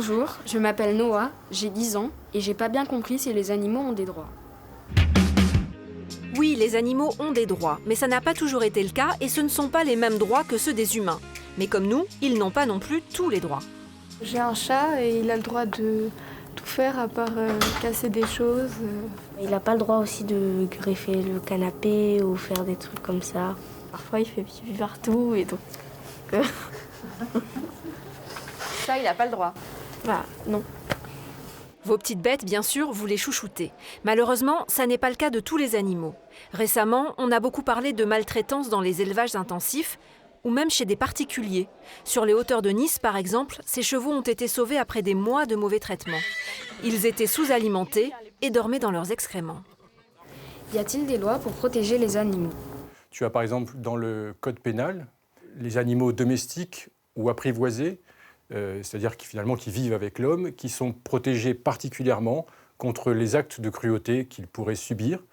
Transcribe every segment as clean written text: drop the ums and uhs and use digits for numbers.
Bonjour, je m'appelle Noah, j'ai 10 ans et j'ai pas bien compris si les animaux ont des droits. Oui, les animaux ont des droits, mais ça n'a pas toujours été le cas et ce ne sont pas les mêmes droits que ceux des humains. Mais comme nous, ils n'ont pas non plus tous les droits. J'ai un chat et il a le droit de tout faire à part casser des choses. Il n'a pas le droit aussi de greffer le canapé ou faire des trucs comme ça. Parfois il fait pipi partout et donc... Ça, il n'a pas le droit. Bah non. Vos petites bêtes, bien sûr, vous les chouchoutez. Malheureusement, ça n'est pas le cas de tous les animaux. Récemment, on a beaucoup parlé de maltraitance dans les élevages intensifs ou même chez des particuliers. Sur les hauteurs de Nice, par exemple, ces chevaux ont été sauvés après des mois de mauvais traitements. Ils étaient sous-alimentés et dormaient dans leurs excréments. Y a-t-il des lois pour protéger les animaux ? Tu as par exemple dans le code pénal les animaux domestiques ou apprivoisés, c'est-à-dire qui vivent avec l'homme, qui sont protégés particulièrement contre les actes de cruauté qu'ils pourraient subir.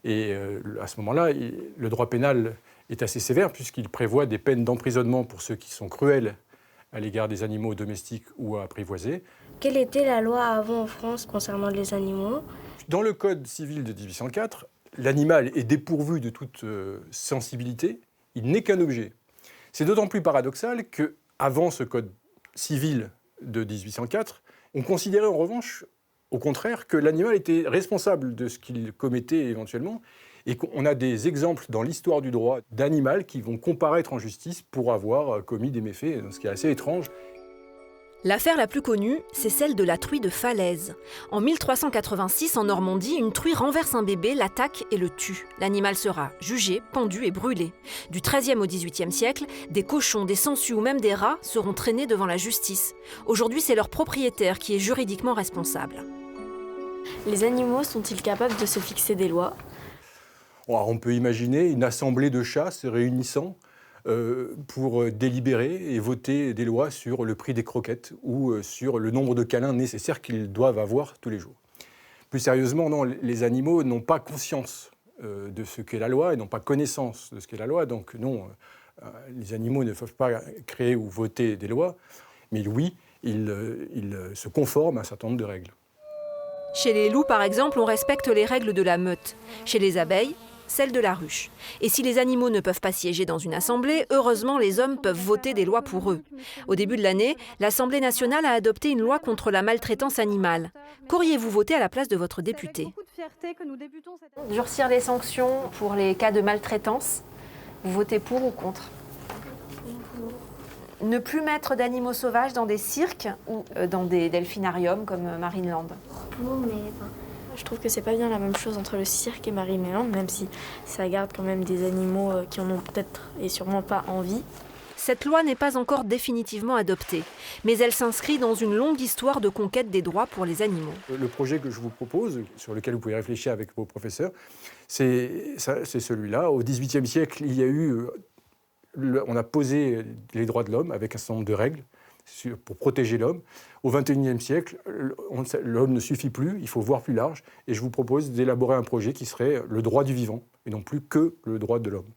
Et à ce moment-là, le droit pénal est assez sévère puisqu'il prévoit des peines d'emprisonnement pour ceux qui sont cruels à l'égard des animaux domestiques ou apprivoisés. Quelle était la loi avant en France concernant les animaux ? Dans le Code civil de 1804, l'animal est dépourvu de toute sensibilité, il n'est qu'un objet. C'est d'autant plus paradoxal qu'avant ce Code civil de 1804, on considérait en revanche, au contraire, que l'animal était responsable de ce qu'il commettait éventuellement, et qu'on a des exemples dans l'histoire du droit d'animal qui vont comparaître en justice pour avoir commis des méfaits, ce qui est assez étrange. L'affaire la plus connue, c'est celle de la truie de Falaise. En 1386, en Normandie, une truie renverse un bébé, l'attaque et le tue. L'animal sera jugé, pendu et brûlé. Du XIIIe au XVIIIe siècle, des cochons, des sangsues ou même des rats seront traînés devant la justice. Aujourd'hui, c'est leur propriétaire qui est juridiquement responsable. Les animaux sont-ils capables de se fixer des lois ? Alors, on peut imaginer une assemblée de chats se réunissant pour délibérer et voter des lois sur le prix des croquettes ou sur le nombre de câlins nécessaires qu'ils doivent avoir tous les jours. Plus sérieusement, non, les animaux n'ont pas conscience de ce qu'est la loi et n'ont pas connaissance de ce qu'est la loi. Donc non, les animaux ne peuvent pas créer ou voter des lois, mais oui, ils se conforment à un certain nombre de règles. Chez les loups, par exemple, on respecte les règles de la meute. Chez les abeilles, celle de la ruche. Et si les animaux ne peuvent pas siéger dans une assemblée, heureusement les hommes peuvent voter des lois pour eux. Au début de l'année, l'Assemblée nationale a adopté une loi contre la maltraitance animale. Qu'auriez-vous voté à la place de votre député ? Durcir les sanctions pour les cas de maltraitance, vous votez pour ou contre ? Ne plus mettre d'animaux sauvages dans des cirques ou dans des delphinariums comme Marineland. Je trouve que c'est pas bien la même chose entre le cirque et Marineland, même si ça garde quand même des animaux qui en ont peut-être et sûrement pas envie. Cette loi n'est pas encore définitivement adoptée, mais elle s'inscrit dans une longue histoire de conquête des droits pour les animaux. Le projet que je vous propose, sur lequel vous pouvez réfléchir avec vos professeurs, c'est celui-là. Au XVIIIe siècle, il y a eu, on a posé les droits de l'homme avec un certain nombre de règles pour protéger l'homme. Au XXIe siècle, l'homme ne suffit plus, il faut voir plus large. Et je vous propose d'élaborer un projet qui serait le droit du vivant, et non plus que le droit de l'homme.